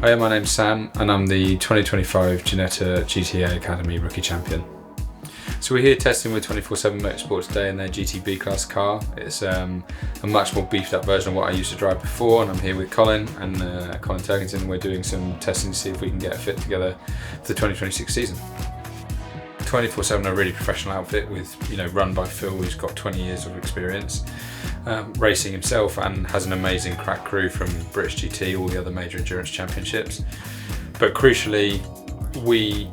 Hi, my name's Sam and I'm the 2025 Ginetta GTA Academy Rookie Champion. So we're here testing with 24/7 Motorsport today in their GTB class car. It's a much more beefed up version of what I used to drive before, and I'm here with Colin and Colin Turkington. We're doing some testing to see if we can get a fit together for the 2026 season. 24/7 are a really professional outfit with, run by Phil, who's got 20 years of experience racing himself and has an amazing crack crew from British GT, all the other major endurance championships. But crucially, we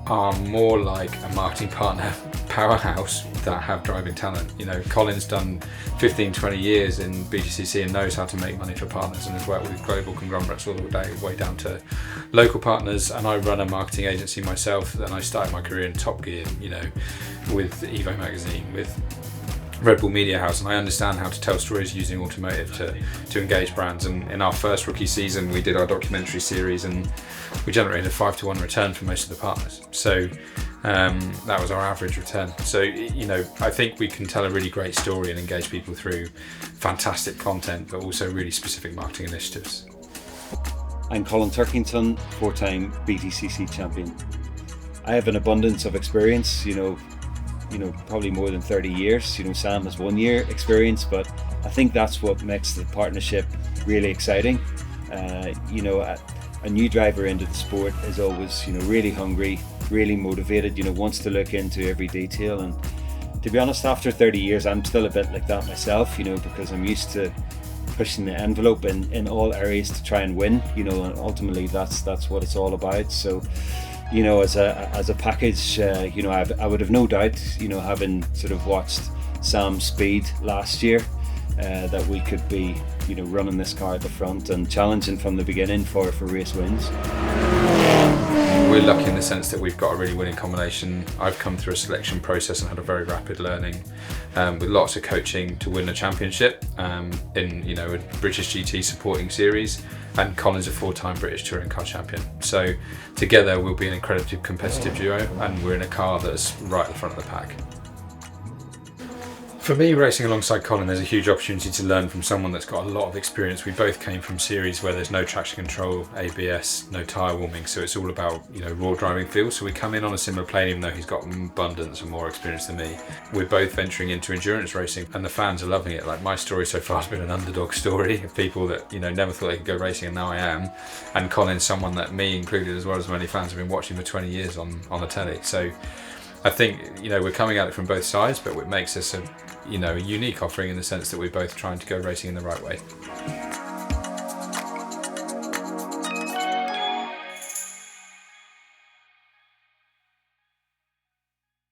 are more like a marketing partner powerhouse that have driving talent. Colin's done 15-20 years in BGCC and knows how to make money for partners and has worked with global conglomerates all the way down to local partners. And I run a marketing agency myself, and I started my career in Top Gear, with Evo magazine, with Red Bull Media House, and I understand how to tell stories using automotive to engage brands. And in our first rookie season, we did our documentary series and we generated a 5-to-1 return for most of the partners. So that was our average return. So, I think we can tell a really great story and engage people through fantastic content, but also really specific marketing initiatives. I'm Colin Turkington, 4-time BTCC champion. I have an abundance of experience, probably more than 30 years. Sam has 1 year experience, but I think that's what makes the partnership really exciting. A new driver into the sport is always, really hungry, really motivated, wants to look into every detail. And to be honest, after 30 years, I'm still a bit like that myself, because I'm used to pushing the envelope in all areas to try and win, and ultimately that's what it's all about. So, as a package, I would have no doubt, having sort of watched Sam's speed last year, that we could be, running this car at the front and challenging from the beginning for race wins. We're lucky in the sense that we've got a really winning combination. I've come through a selection process and had a very rapid learning, with lots of coaching to win a championship in a British GT supporting series, and Colin's a 4-time British touring car champion. So together we'll be an incredibly competitive duo, and we're in a car that's right at the front of the pack. For me, racing alongside Colin, there's a huge opportunity to learn from someone that's got a lot of experience. We both came from series where there's no traction control, ABS, no tyre warming, so it's all about raw driving feel. So we come in on a similar plane, even though he's got abundance and more experience than me. We're both venturing into endurance racing, and the fans are loving it. Like, my story so far has been an underdog story of people that never thought they could go racing, and now I am. And Colin's someone that, me included, as well as many fans, have been watching for 20 years on the telly. So I think we're coming at it from both sides, but what makes us a unique offering in the sense that we're both trying to go racing in the right way.